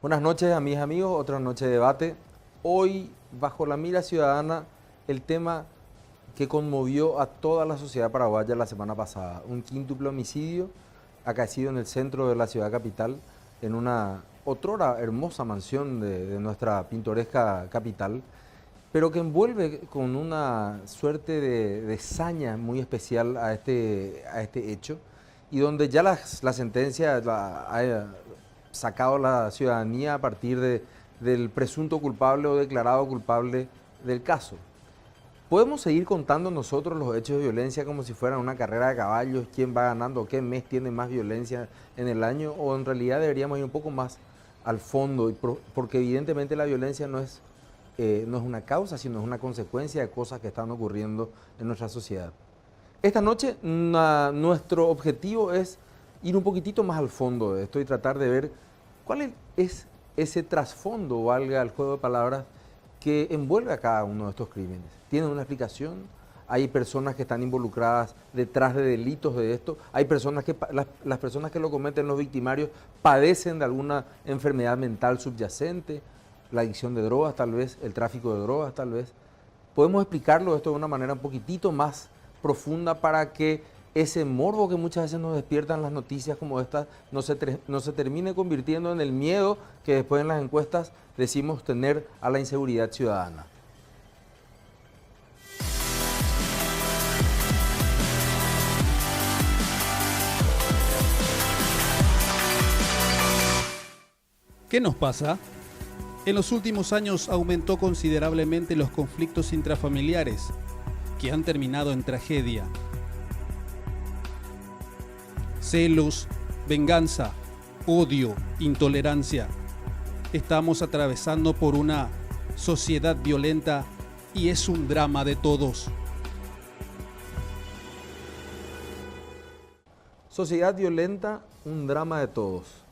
Buenas noches a mis amigos, otra noche de debate. Hoy, bajo la mira ciudadana, el tema que conmovió a toda la sociedad paraguaya la semana pasada. Un quíntuple homicidio acaecido en el centro de la ciudad capital, en una otrora hermosa mansión de nuestra pintoresca capital, pero que envuelve con una suerte de saña muy especial a este hecho, y donde ya la sentencia ha sacado la ciudadanía a partir del presunto culpable o declarado culpable del caso. ¿Podemos seguir contando nosotros los hechos de violencia como si fueran una carrera de caballos, quién va ganando, qué mes tiene más violencia en el año? ¿O en realidad deberíamos ir un poco más al fondo? Porque evidentemente la violencia no es una causa, sino es una consecuencia de cosas que están ocurriendo en nuestra sociedad. Esta noche nuestro objetivo es ir un poquitito más al fondo de esto y tratar de ver cuál es ese trasfondo, valga el juego de palabras, que envuelve a cada uno de estos crímenes. ¿Tienen una explicación? Hay personas que están involucradas detrás de delitos de esto. Hay personas que, las personas que lo cometen, los victimarios, padecen de alguna enfermedad mental subyacente, la adicción de drogas tal vez, el tráfico de drogas tal vez. Podemos explicarlo esto de una manera un poquitito más profunda para que ese morbo que muchas veces nos despiertan las noticias como estas no se termine convirtiendo en el miedo que después en las encuestas decimos tener a la inseguridad ciudadana. ¿Qué nos pasa? En los últimos años aumentó considerablemente los conflictos intrafamiliares, que han terminado en tragedia. Celos, venganza, odio, intolerancia. Estamos atravesando por una sociedad violenta y es un drama de todos. Sociedad violenta, un drama de todos.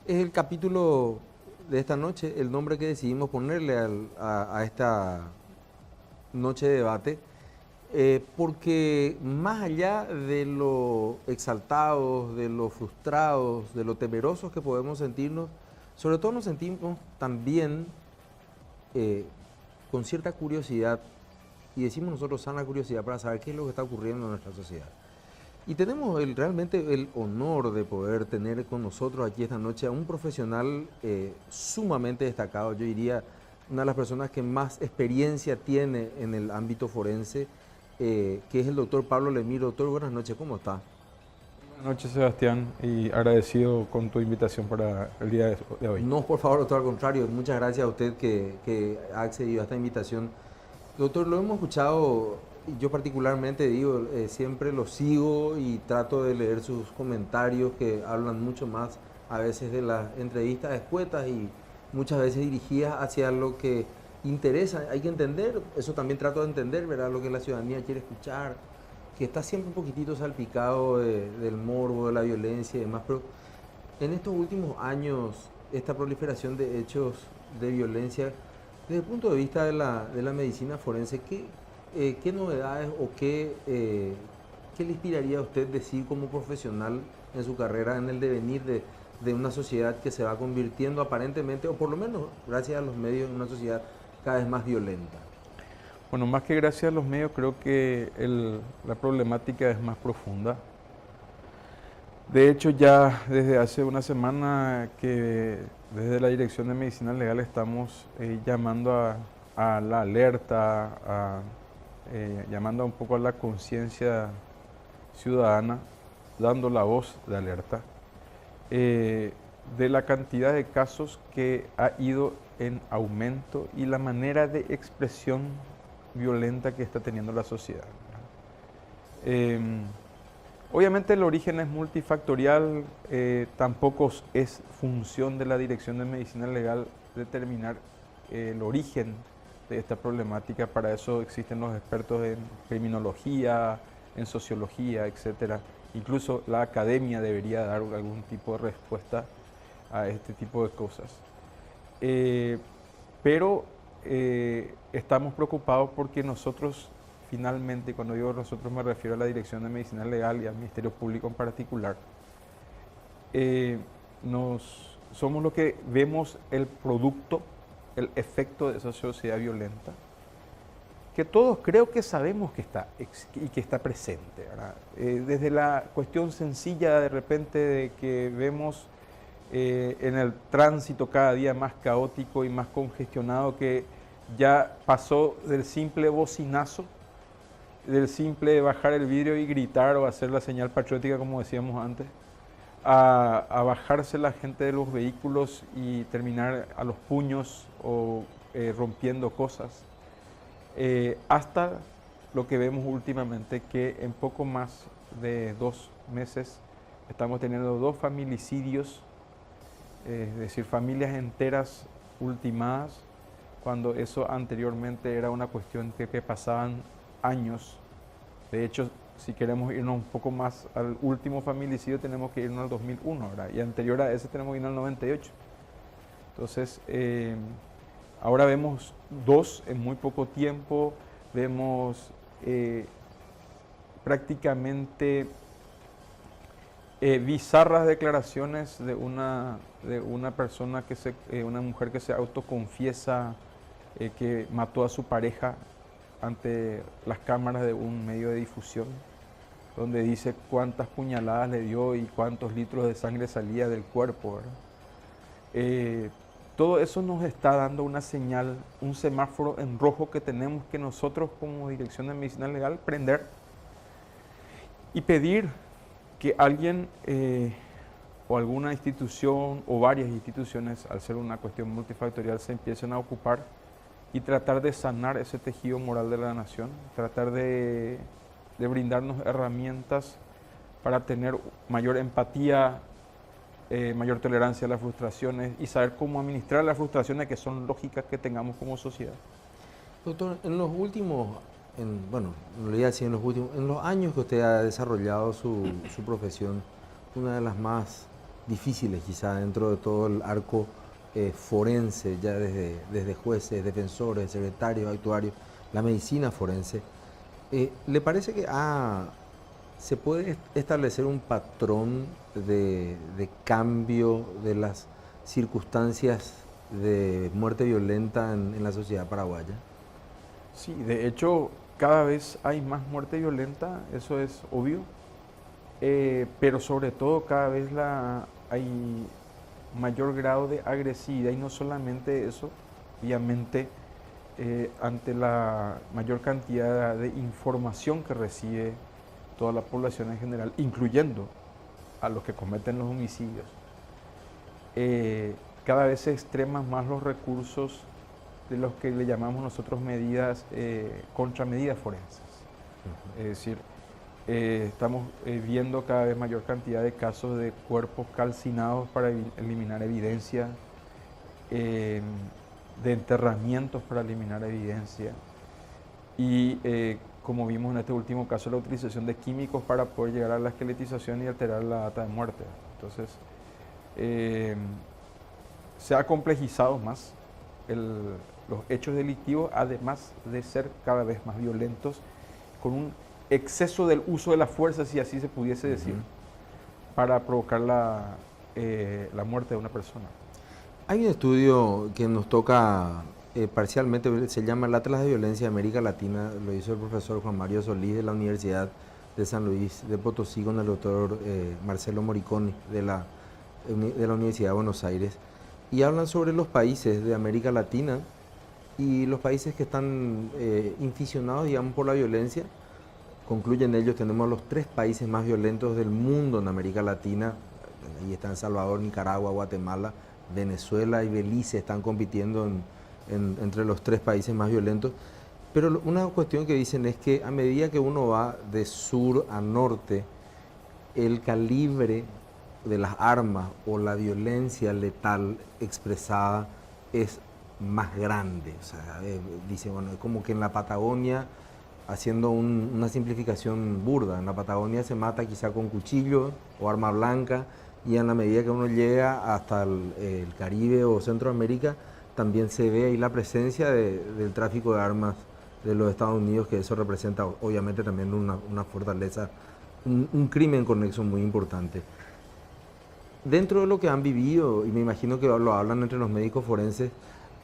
Es el capítulo de esta noche, el nombre que decidimos ponerle a esta noche de debate, porque más allá de lo exaltados, de lo frustrados, de lo temerosos que podemos sentirnos, sobre todo nos sentimos también con cierta curiosidad, y decimos nosotros sana curiosidad para saber qué es lo que está ocurriendo en nuestra sociedad. Y tenemos realmente el honor de poder tener con nosotros aquí esta noche a un profesional sumamente destacado, yo diría una de las personas que más experiencia tiene en el ámbito forense, que es el doctor Pablo Lemiro. Doctor, buenas noches, ¿cómo está? Buenas noches, Sebastián, y agradecido con tu invitación para el día de hoy. No, por favor, doctor, al contrario, muchas gracias a usted que ha accedido a esta invitación. Doctor, lo hemos escuchado, y yo particularmente digo, siempre lo sigo y trato de leer sus comentarios que hablan mucho más a veces de las entrevistas escuetas y muchas veces dirigidas hacia lo que interesa. Hay que entender, eso también trato de entender, ¿verdad? Lo que la ciudadanía quiere escuchar, que está siempre un poquitito salpicado del morbo, de la violencia y demás, pero en estos últimos años, esta proliferación de hechos de violencia, desde el punto de vista de la medicina forense, ¿qué novedades o qué le inspiraría a usted decir como profesional en su carrera, en el devenir de una sociedad que se va convirtiendo aparentemente, o por lo menos gracias a los medios, en una sociedad cada vez más violenta? Bueno, más que gracias a los medios, creo que la problemática es más profunda. De hecho, ya desde hace una semana que desde la Dirección de Medicina Legal estamos llamando a la alerta, llamando un poco a la conciencia ciudadana, dando la voz de alerta, de la cantidad de casos que ha ido en aumento y la manera de expresión violenta que está teniendo la sociedad. Obviamente el origen es multifactorial, tampoco es función de la Dirección de Medicina Legal determinar el origen de esta problemática. Para eso existen los expertos en criminología, en sociología, etc. Incluso la academia debería dar algún tipo de respuesta a este tipo de cosas. Pero estamos preocupados porque nosotros finalmente, cuando digo nosotros me refiero a la Dirección de Medicina Legal y al Ministerio Público en particular, nos somos los que vemos el producto, el efecto de esa sociedad violenta, que todos creo que sabemos que está y que está presente, ¿verdad? Desde la cuestión sencilla de repente de que vemos en el tránsito cada día más caótico y más congestionado, que ya pasó del simple bocinazo, del simple bajar el vidrio y gritar o hacer la señal patriótica como decíamos antes, a bajarse la gente de los vehículos y terminar a los puños o rompiendo cosas, hasta lo que vemos últimamente, que en poco más de 2 meses estamos teniendo 2 familicidios, es decir, familias enteras ultimadas, cuando eso anteriormente era una cuestión que pasaban años. De hecho, si queremos irnos un poco más al último familicidio, tenemos que irnos al 2001, ¿verdad? Y anterior a ese tenemos que irnos al 98. Entonces, ahora vemos 2 en muy poco tiempo, vemos prácticamente bizarras declaraciones de una persona una mujer que se autoconfiesa que mató a su pareja ante las cámaras de un medio de difusión, donde dice cuántas puñaladas le dio y cuántos litros de sangre salía del cuerpo, ¿verdad? Todo eso nos está dando una señal, un semáforo en rojo que tenemos que nosotros como Dirección de Medicina Legal prender y pedir que alguien o alguna institución o varias instituciones, al ser una cuestión multifactorial, se empiecen a ocupar y tratar de sanar ese tejido moral de la nación, tratar de brindarnos herramientas para tener mayor empatía, mayor tolerancia a las frustraciones y saber cómo administrar las frustraciones que son lógicas que tengamos como sociedad. Doctor, en los últimos, bueno, no le voy a decir en los años que usted ha desarrollado su profesión, una de las más difíciles quizá dentro de todo el arco forense, ya desde jueces, defensores, secretarios, actuarios, la medicina forense, ¿le parece que se puede establecer un patrón de cambio de las circunstancias de muerte violenta en la sociedad paraguaya? Sí, de hecho, cada vez hay más muerte violenta, eso es obvio, pero sobre todo cada vez hay mayor grado de agresividad, y no solamente eso, obviamente ante la mayor cantidad de información que recibe toda la población en general, incluyendo a los que cometen los homicidios, cada vez se extreman más los recursos de los que le llamamos nosotros contramedidas forenses. Es decir, estamos viendo cada vez mayor cantidad de casos de cuerpos calcinados para eliminar evidencia, de enterramientos para eliminar evidencia y como vimos en este último caso, la utilización de químicos para poder llegar a la esqueletización y alterar la data de muerte. Entonces, se ha complejizado más los hechos delictivos, además de ser cada vez más violentos, con un exceso del uso de la fuerza, si así se pudiese decir, para provocar la muerte de una persona. Hay un estudio que nos toca parcialmente, se llama el Atlas de Violencia de América Latina, lo hizo el profesor Juan Mario Solís de la Universidad de San Luis de Potosí con el doctor Marcelo Moriconi de la Universidad de Buenos Aires, y hablan sobre los países de América Latina y los países que están inficionados, digamos, por la violencia. Concluyen ellos, tenemos los 3 países más violentos del mundo en América Latina. Ahí están Salvador, Nicaragua, Guatemala, Venezuela y Belice, están compitiendo entre los 3 países más violentos. Pero una cuestión que dicen es que a medida que uno va de sur a norte, el calibre de las armas o la violencia letal expresada es más grande. O sea, dice, bueno, es como que en la Patagonia, haciendo una simplificación burda, en la Patagonia se mata quizá con cuchillo o arma blanca, y en la medida que uno llega hasta el Caribe o Centroamérica, también se ve ahí la presencia del tráfico de armas de los Estados Unidos, que eso representa obviamente también una fortaleza, un crimen conexo muy importante. Dentro de lo que han vivido, y me imagino que lo hablan entre los médicos forenses,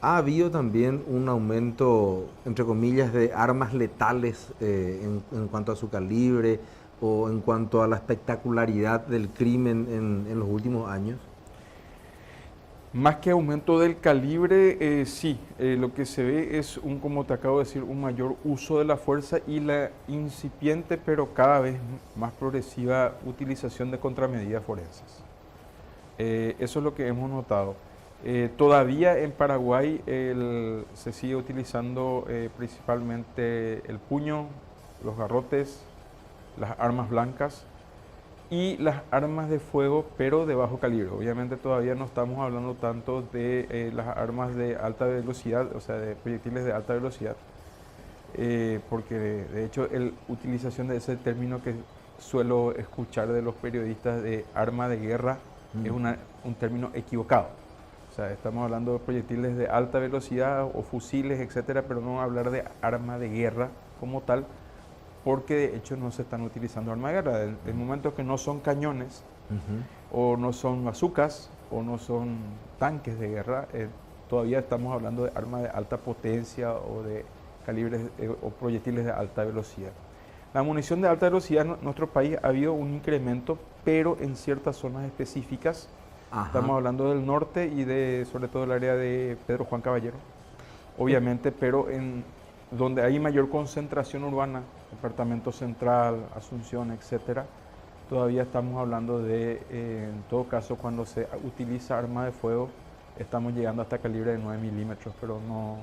ha habido también un aumento, entre comillas, de armas letales en cuanto a su calibre o en cuanto a la espectacularidad del crimen en los últimos años. Más que aumento del calibre, sí, lo que se ve es como te acabo de decir, un mayor uso de la fuerza y la incipiente, pero cada vez más progresiva utilización de contramedidas forenses. Eso es lo que hemos notado. Todavía en Paraguay se sigue utilizando principalmente el puño, los garrotes, las armas blancas y las armas de fuego, pero de bajo calibre. Obviamente todavía no estamos hablando tanto de las armas de alta velocidad, o sea, de proyectiles de alta velocidad, porque de hecho la utilización de ese término que suelo escuchar de los periodistas de arma de guerra es un término equivocado. O sea, estamos hablando de proyectiles de alta velocidad o fusiles, etcétera, pero no hablar de arma de guerra como tal, porque de hecho no se están utilizando armas de guerra. En momentos que no son cañones, o no son bazucas, o no son tanques de guerra, todavía estamos hablando de armas de alta potencia o de calibres o proyectiles de alta velocidad. La munición de alta velocidad en nuestro país ha habido un incremento, pero en ciertas zonas específicas. Ajá. Estamos hablando del norte y sobre todo el área de Pedro Juan Caballero, obviamente, pero en donde hay mayor concentración urbana, Departamento Central, Asunción, etcétera, todavía estamos hablando de, en todo caso, cuando se utiliza arma de fuego, estamos llegando hasta calibre de 9 milímetros, pero no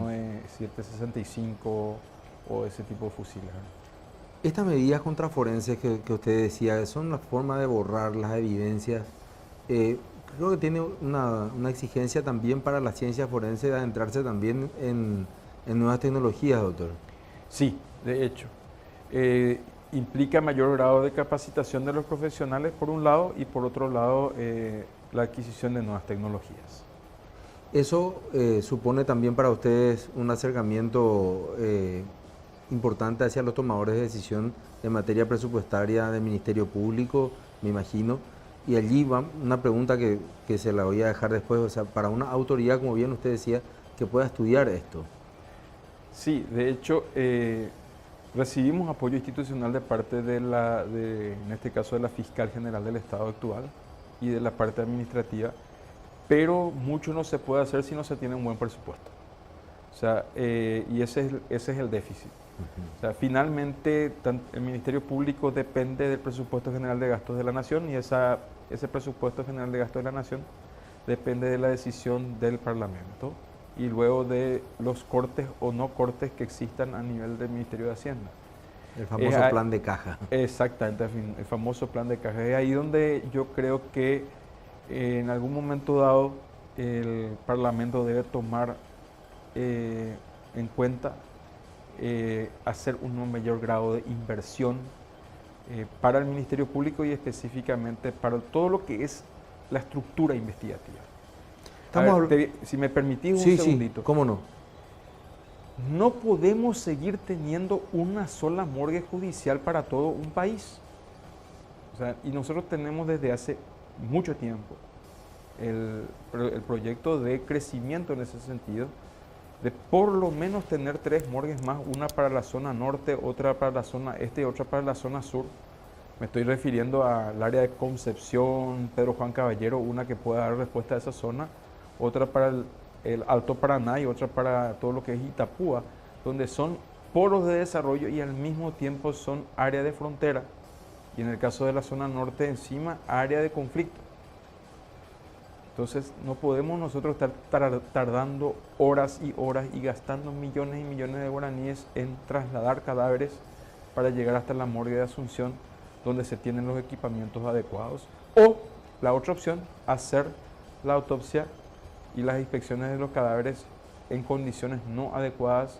de 7.65 o ese tipo de fusiles. Estas medidas contraforenses que usted decía, son una forma de borrar las evidencias. Creo que tiene una exigencia también para la ciencia forense de adentrarse también en nuevas tecnologías, doctor. Sí, de hecho. Implica mayor grado de capacitación de los profesionales por un lado y por otro lado la adquisición de nuevas tecnologías. ¿Eso supone también para ustedes un acercamiento importante hacia los tomadores de decisión en materia presupuestaria del Ministerio Público, me imagino? Y allí va una pregunta que se la voy a dejar después, o sea, para una autoridad, como bien usted decía, que pueda estudiar esto. Sí, de hecho, recibimos apoyo institucional de parte en este caso, de la Fiscal General del Estado actual y de la parte administrativa, pero mucho no se puede hacer si no se tiene un buen presupuesto. O sea, y ese es el déficit. O sea, finalmente el Ministerio Público depende del Presupuesto General de Gastos de la Nación y ese Presupuesto General de Gastos de la Nación depende de la decisión del Parlamento y luego de los cortes o no cortes que existan a nivel del Ministerio de Hacienda. El famoso plan de caja. Exactamente, el famoso plan de caja. Es ahí donde yo creo que en algún momento dado el Parlamento debe tomar en cuenta hacer un mayor grado de inversión para el Ministerio Público y específicamente para todo lo que es la estructura investigativa. Si me permitís un segundito. Sí, ¿cómo no? No podemos seguir teniendo una sola morgue judicial para todo un país. O sea, y nosotros tenemos desde hace mucho tiempo el proyecto de crecimiento en ese sentido, de por lo menos tener 3 morgues más, una para la zona norte, otra para la zona este y otra para la zona sur. Me estoy refiriendo al área de Concepción, Pedro Juan Caballero, una que pueda dar respuesta a esa zona, otra para el Alto Paraná y otra para todo lo que es Itapúa, donde son polos de desarrollo y al mismo tiempo son área de frontera. Y en el caso de la zona norte encima, área de conflicto. Entonces no podemos nosotros estar tardando horas y horas y gastando millones y millones de guaraníes en trasladar cadáveres para llegar hasta la morgue de Asunción, donde se tienen los equipamientos adecuados. O la otra opción, hacer la autopsia y las inspecciones de los cadáveres en condiciones no adecuadas,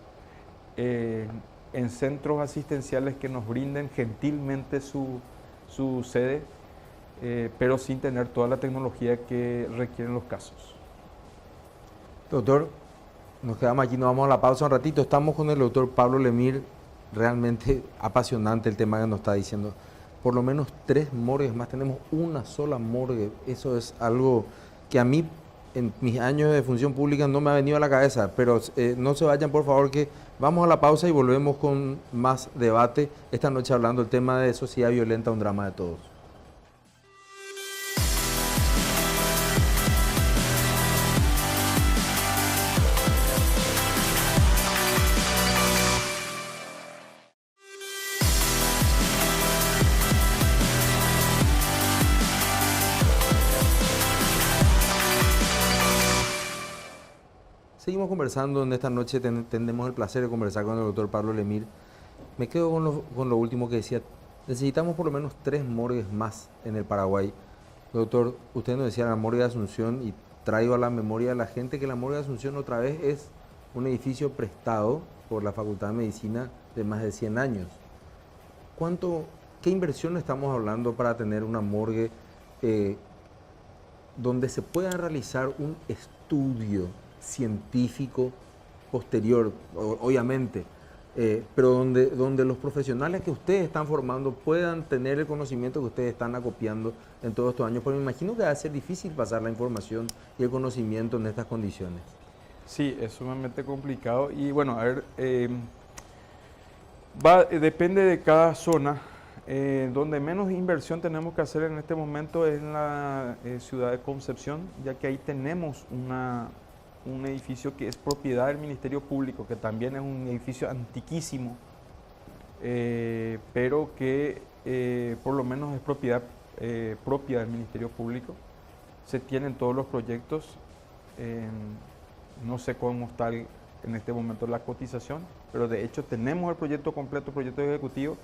en centros asistenciales que nos brinden gentilmente su sede, pero sin tener toda la tecnología que requieren los casos. Doctor, nos quedamos aquí, nos vamos a la pausa un ratito. Estamos con el doctor Pablo Lemir, realmente apasionante el tema que nos está diciendo. por lo menos 3 morgues más, tenemos una sola morgue. Eso es algo que a mí en mis años de función pública no me ha venido a la cabeza, pero no se vayan por favor, que vamos a la pausa y volvemos con más debate esta noche hablando del tema de sociedad violenta, un drama de todos. Seguimos conversando en esta noche, tenemos el placer de conversar con el doctor Pablo Lemir. Me quedo con lo último que decía, necesitamos por lo menos 3 morgues más en el Paraguay. Doctor, usted nos decía la morgue de Asunción y traigo a la memoria a la gente que la morgue de Asunción otra vez es un edificio prestado por la Facultad de Medicina de más de 100 años. ¿Qué inversión estamos hablando para tener una morgue donde se pueda realizar un estudio científico posterior, obviamente, pero donde los profesionales que ustedes están formando puedan tener el conocimiento que ustedes están acopiando en todos estos años? Porque me imagino que va a ser difícil pasar la información y el conocimiento en estas condiciones. Sí, es sumamente complicado y bueno, a ver, depende de cada zona. Donde menos inversión tenemos que hacer en este momento es en la ciudad de Concepción, ya que ahí tenemos un edificio que es propiedad del Ministerio Público, que también es un edificio antiquísimo, pero que por lo menos es propiedad propia del Ministerio Público. Se tienen todos los proyectos, no sé cómo está en este momento la cotización, pero de hecho tenemos el proyecto completo, el proyecto ejecutivo,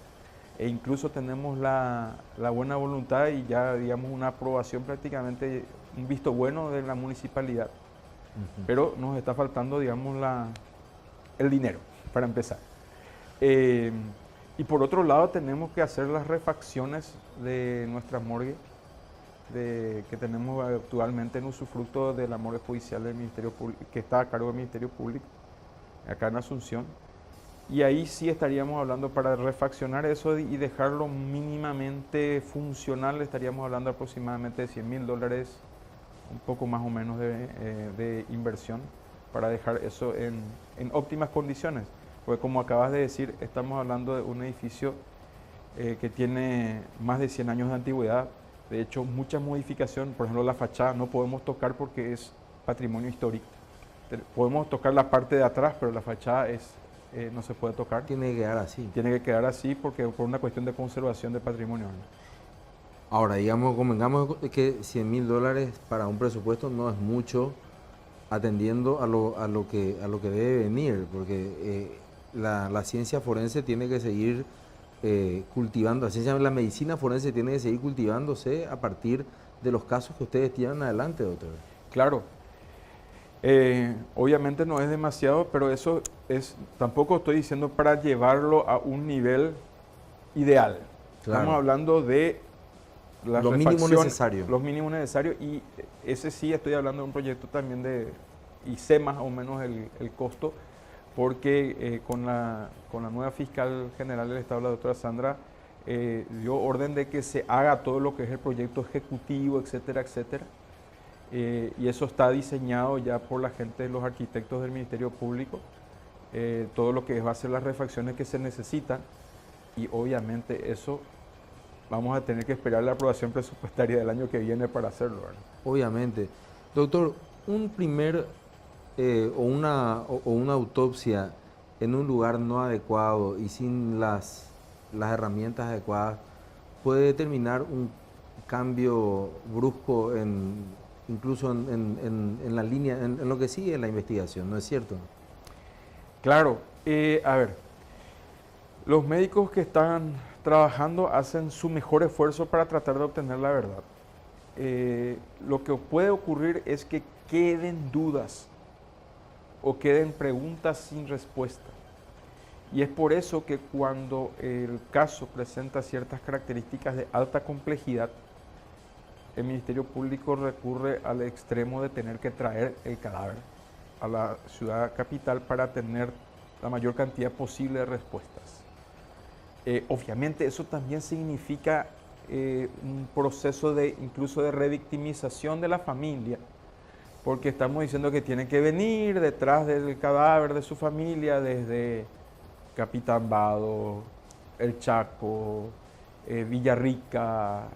e incluso tenemos la buena voluntad y ya, digamos, una aprobación prácticamente, un visto bueno de la municipalidad. Pero nos está faltando, digamos, el dinero para empezar. Y por otro lado tenemos que hacer las refacciones de nuestra morgue que tenemos actualmente en usufructo de la morgue judicial del Ministerio Público, que está a cargo del Ministerio Público, acá en Asunción. Y ahí sí estaríamos hablando, para refaccionar eso y dejarlo mínimamente funcional, estaríamos hablando aproximadamente de $100.000, un poco más o menos de inversión para dejar eso en óptimas condiciones. Porque como acabas de decir, estamos hablando de un edificio que tiene más de 100 años de antigüedad. De hecho, muchas modificaciones, por ejemplo la fachada no podemos tocar porque es patrimonio histórico. Podemos tocar la parte de atrás, pero la fachada no se puede tocar. Tiene que quedar así. Tiene que quedar así porque por una cuestión de conservación de patrimonio, ¿no? Ahora, digamos, convengamos que $100.000 para un presupuesto no es mucho, atendiendo a lo que debe venir, porque la ciencia forense tiene que seguir cultivando, la medicina forense tiene que seguir cultivándose a partir de los casos que ustedes tienen adelante, doctor. Claro. Obviamente no es demasiado, pero eso tampoco estoy diciendo para llevarlo a un nivel ideal. Claro. Estamos hablando de lo mínimo necesario. Los mínimos necesarios, y ese sí estoy hablando de un proyecto también y sé más o menos el costo, porque con la nueva fiscal general del Estado, la doctora Sandra, dio orden de que se haga todo lo que es el proyecto ejecutivo, etcétera, etcétera. Y eso está diseñado ya por la gente, los arquitectos del Ministerio Público, todo lo que va a ser las refacciones que se necesitan, y obviamente eso vamos a tener que esperar la aprobación presupuestaria del año que viene para hacerlo, ¿verdad? Obviamente. Doctor, un primer o una autopsia en un lugar no adecuado y sin las herramientas adecuadas puede determinar un cambio brusco incluso en la línea, en lo que sigue la investigación, ¿no es cierto? Claro. A ver, los médicos que están trabajando hacen su mejor esfuerzo para tratar de obtener la verdad. Lo que puede ocurrir es que queden dudas o queden preguntas sin respuesta. Y es por eso que cuando el caso presenta ciertas características de alta complejidad, el Ministerio Público recurre al extremo de tener que traer el cadáver a la ciudad capital para tener la mayor cantidad posible de respuestas. Obviamente eso también significa un proceso incluso de revictimización de la familia, porque estamos diciendo que tienen que venir detrás del cadáver de su familia desde Capitán Vado, El Chaco, Villarrica,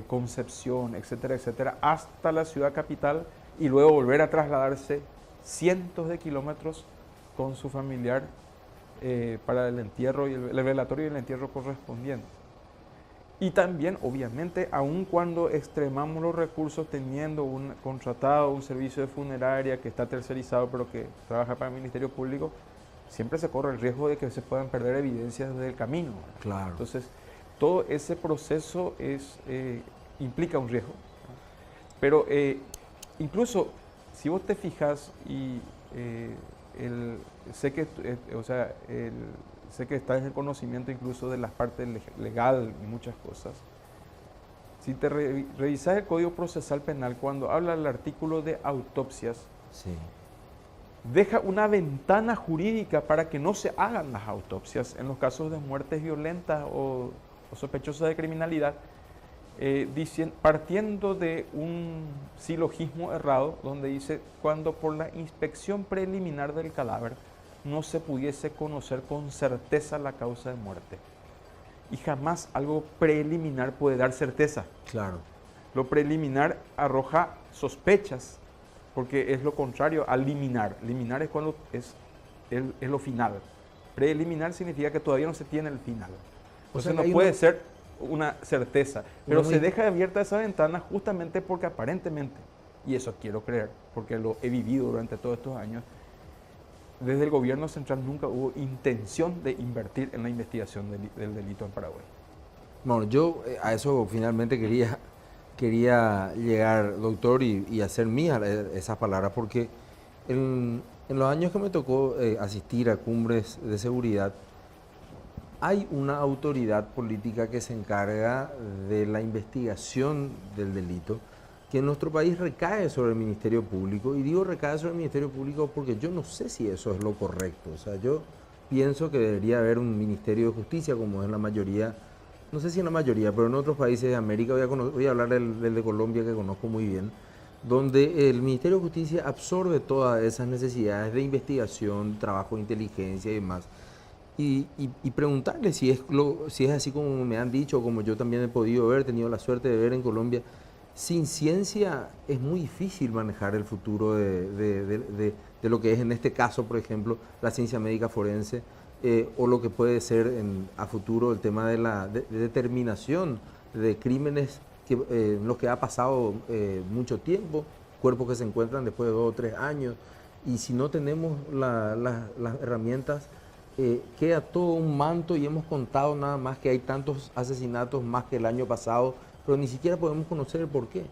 Concepción, etcétera, etcétera, hasta la ciudad capital y luego volver a trasladarse cientos de kilómetros con su familiar para el entierro y el velatorio y el entierro correspondiente. Y también, obviamente, aun cuando extremamos los recursos teniendo un contratado, un servicio de funeraria que está tercerizado pero que trabaja para el Ministerio Público, siempre se corre el riesgo de que se puedan perder evidencias desde el camino. Claro. Entonces, todo ese proceso implica un riesgo. Pero incluso, si vos te fijas, y sé que estás en el conocimiento incluso de las partes legal y muchas cosas. Si te revisas el Código Procesal Penal, cuando habla el artículo de autopsias, Sí. deja una ventana jurídica para que no se hagan las autopsias en los casos de muertes violentas o sospechosas de criminalidad, partiendo de un silogismo errado donde dice cuando por la inspección preliminar del cadáver no se pudiese conocer con certeza la causa de muerte. Y jamás algo preliminar puede dar certeza. Claro. Lo preliminar arroja sospechas, porque es lo contrario al liminar. Liminar es cuando es lo final. Preliminar significa que todavía no se tiene el final. Entonces no puede ser una certeza, pero se deja abierta esa ventana justamente porque aparentemente, y eso quiero creer, porque lo he vivido durante todos estos años, desde el gobierno central nunca hubo intención de invertir en la investigación del delito en Paraguay. Bueno, yo a eso finalmente quería llegar, doctor, y hacer mías esas palabras, porque en los años que me tocó asistir a cumbres de seguridad, hay una autoridad política que se encarga de la investigación del delito, que en nuestro país recae sobre el Ministerio Público, y digo recae sobre el Ministerio Público porque yo no sé si eso es lo correcto. O sea, yo pienso que debería haber un Ministerio de Justicia, como es en la mayoría, no sé si en la mayoría, pero en otros países de América, voy a hablar del de Colombia, que conozco muy bien, donde el Ministerio de Justicia absorbe todas esas necesidades de investigación, trabajo de inteligencia y demás. Y preguntarle si es así como me han dicho, como yo también he podido ver, tenido la suerte de ver en Colombia. Sin ciencia es muy difícil manejar el futuro de lo que es en este caso, por ejemplo, la ciencia médica forense, o lo que puede ser a futuro el tema de la determinación de crímenes en los que ha pasado mucho tiempo, cuerpos que se encuentran después de 2 o 3 años, y si no tenemos las herramientas, queda todo un manto, y hemos contado nada más que hay tantos asesinatos más que el año pasado, pero ni siquiera podemos conocer el porqué.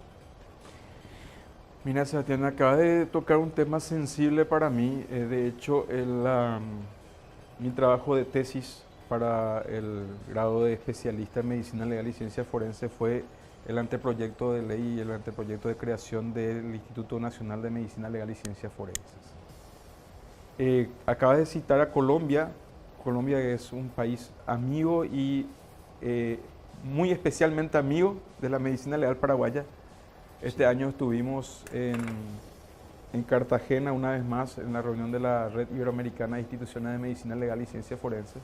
Mira, Sebastián, acabas de tocar un tema sensible para mí. De hecho, mi trabajo de tesis para el grado de especialista en medicina legal y ciencia forense fue el anteproyecto de ley y el anteproyecto de creación del Instituto Nacional de Medicina Legal y Ciencias Forenses. Acabas de citar a Colombia. Colombia es un país amigo y muy especialmente amigo de la medicina legal paraguaya. Este año estuvimos en Cartagena una vez más en la reunión de la Red Iberoamericana de Instituciones de Medicina Legal y Ciencias Forenses,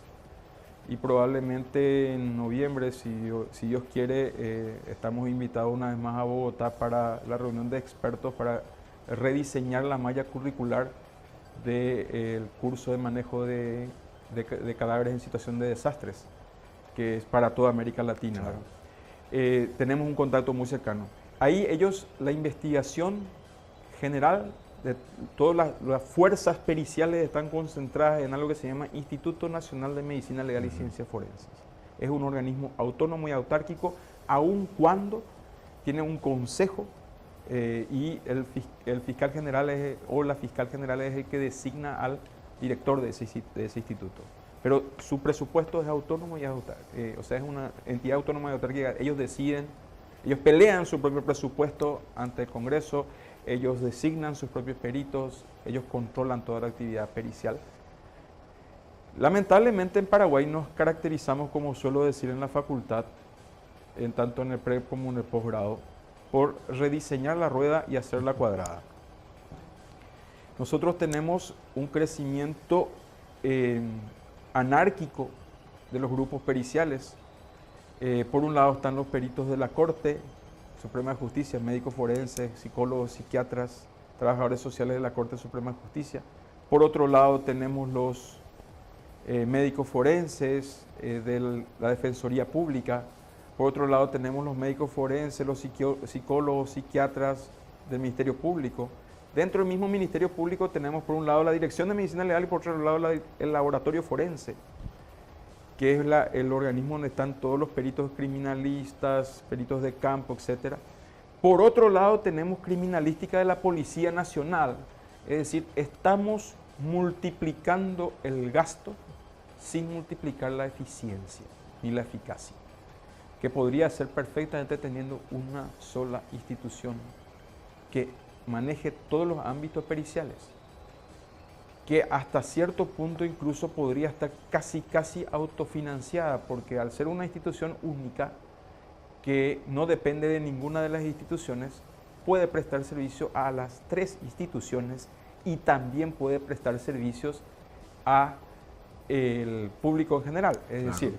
y probablemente en noviembre, si Dios quiere, estamos invitados una vez más a Bogotá para la reunión de expertos para rediseñar la malla curricular del curso de manejo de cadáveres en situación de desastres, que es para toda América Latina. Claro. Tenemos un contacto muy cercano. Ahí la investigación general de todas las fuerzas periciales están concentradas en algo que se llama Instituto Nacional de Medicina Legal y Ciencias Forenses. Es un organismo autónomo y autárquico, aun cuando tiene un consejo y el fiscal general o la fiscal general es el que designa al director de ese instituto. Pero su presupuesto es autónomo y o sea, es una entidad autónoma y autárquica. Ellos deciden, ellos pelean su propio presupuesto ante el Congreso, ellos designan sus propios peritos, ellos controlan toda la actividad pericial. Lamentablemente en Paraguay nos caracterizamos, como suelo decir en la facultad, tanto en el pre como en el posgrado, por rediseñar la rueda y hacerla cuadrada. Nosotros tenemos un crecimiento anárquico de los grupos periciales. Por un lado están los peritos de la Corte Suprema de Justicia, médicos forenses, psicólogos, psiquiatras, trabajadores sociales de la Corte Suprema de Justicia. Por otro lado tenemos los médicos forenses de la Defensoría Pública. Por otro lado tenemos los médicos forenses, los psicólogos, psiquiatras del Ministerio Público. Dentro del mismo Ministerio Público tenemos por un lado la Dirección de Medicina Legal y por otro lado el Laboratorio Forense, que es el organismo donde están todos los peritos criminalistas, peritos de campo, etc. Por otro lado tenemos criminalística de la Policía Nacional, es decir, estamos multiplicando el gasto sin multiplicar la eficiencia ni la eficacia, que podría ser perfectamente teniendo una sola institución que maneje todos los ámbitos periciales, que hasta cierto punto incluso podría estar casi autofinanciada, porque al ser una institución única que no depende de ninguna de las instituciones, puede prestar servicio a las 3 instituciones y también puede prestar servicios a el público en general. Es decir,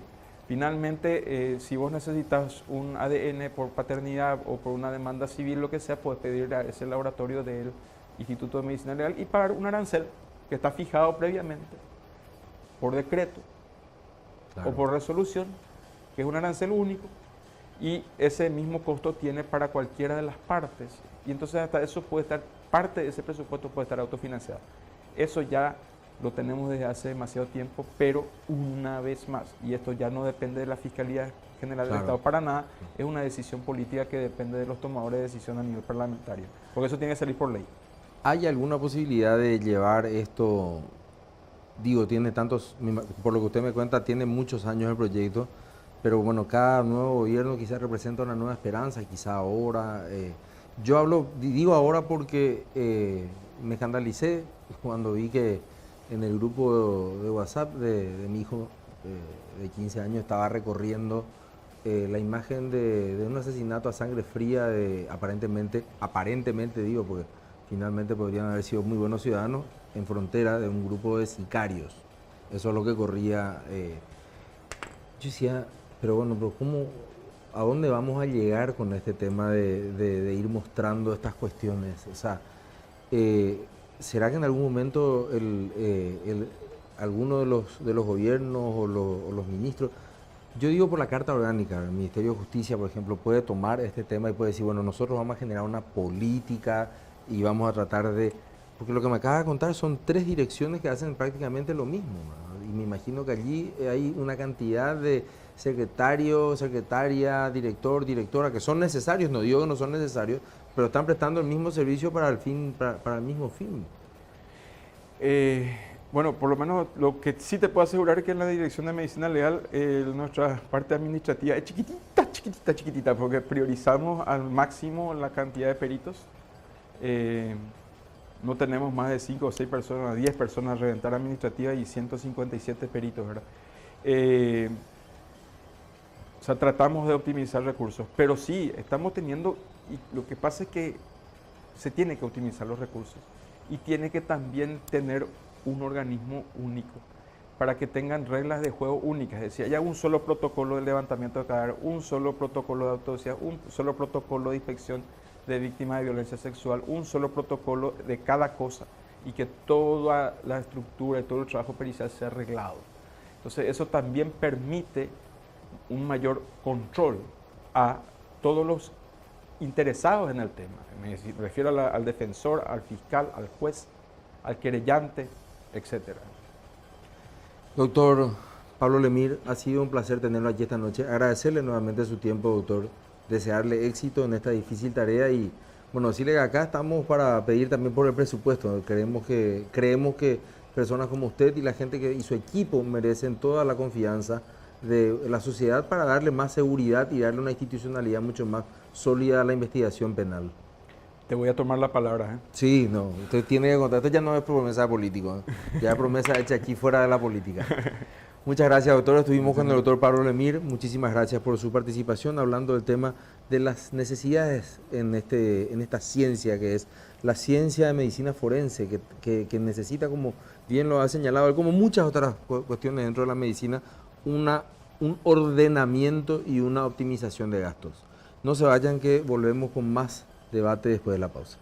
finalmente, si vos necesitas un ADN por paternidad o por una demanda civil, lo que sea, puedes pedir a ese laboratorio del Instituto de Medicina Legal y pagar un arancel que está fijado previamente por decreto o por resolución, que es un arancel único, y ese mismo costo tiene para cualquiera de las partes. Y entonces hasta eso puede estar, parte de ese presupuesto puede estar autofinanciado. Eso ya lo tenemos desde hace demasiado tiempo, pero una vez más, y esto ya no depende de la Fiscalía General del Estado para nada, es una decisión política que depende de los tomadores de decisión a nivel parlamentario, porque eso tiene que salir por ley. ¿Hay alguna posibilidad de llevar esto? Digo, tiene tantos, por lo que usted me cuenta, tiene muchos años el proyecto, pero bueno, cada nuevo gobierno quizás representa una nueva esperanza, quizá ahora. Yo digo ahora porque me escandalicé cuando vi que en el grupo de WhatsApp de mi hijo de 15 años estaba recorriendo la imagen de un asesinato a sangre fría de aparentemente digo, porque finalmente podrían haber sido muy buenos ciudadanos, en frontera de un grupo de sicarios. Eso es lo que corría. Yo decía, pero bueno, ¿a dónde vamos a llegar con este tema de ir mostrando estas cuestiones? O sea, ¿será que en algún momento alguno de los gobiernos o los ministros, yo digo por la Carta Orgánica, el Ministerio de Justicia, por ejemplo, puede tomar este tema y puede decir, bueno, nosotros vamos a generar una política y vamos a tratar de... Porque lo que me acaba de contar son 3 direcciones que hacen prácticamente lo mismo, ¿no? Y me imagino que allí hay una cantidad de secretario, secretaria, director, directora, que son necesarios, no digo que no son necesarios, pero están prestando el mismo servicio para el mismo fin. Bueno, por lo menos lo que sí te puedo asegurar es que en la Dirección de Medicina Legal nuestra parte administrativa es chiquitita, porque priorizamos al máximo la cantidad de peritos. No tenemos más de 5 o 6 personas, 10 personas a reventar administrativa y 157 peritos, ¿verdad? O sea, tratamos de optimizar recursos, pero sí, estamos teniendo, y lo que pasa es que se tiene que optimizar los recursos y tiene que también tener un organismo único para que tengan reglas de juego únicas, es decir, haya un solo protocolo de levantamiento de cadáver, un solo protocolo de autopsia, un solo protocolo de inspección de víctimas de violencia sexual, un solo protocolo de cada cosa y que toda la estructura y todo el trabajo pericial sea arreglado. Entonces eso también permite un mayor control a todos los interesados en el tema. Me refiero al defensor, al fiscal, al juez, al querellante, etc. Doctor Pablo Lemir, ha sido un placer tenerlo aquí esta noche. Agradecerle nuevamente su tiempo, doctor. Desearle éxito en esta difícil tarea y, bueno, decirle que acá estamos para pedir también por el presupuesto. Creemos que personas como usted y la gente y su equipo merecen toda la confianza de la sociedad para darle más seguridad y darle una institucionalidad mucho más sólida a la investigación penal. Te voy a tomar la palabra, ¿eh? Sí, no, usted tiene que contar. Esto ya no es promesa de político, ¿eh? Ya es promesa hecha aquí fuera de la política. Muchas gracias, doctor. Estuvimos con el doctor Pablo Lemir. Muchísimas gracias por su participación hablando del tema de las necesidades en esta ciencia que es la ciencia de medicina forense, que necesita, como bien lo ha señalado él, como muchas otras cuestiones dentro de la medicina, un ordenamiento y una optimización de gastos. No se vayan, que volvemos con más debate después de la pausa.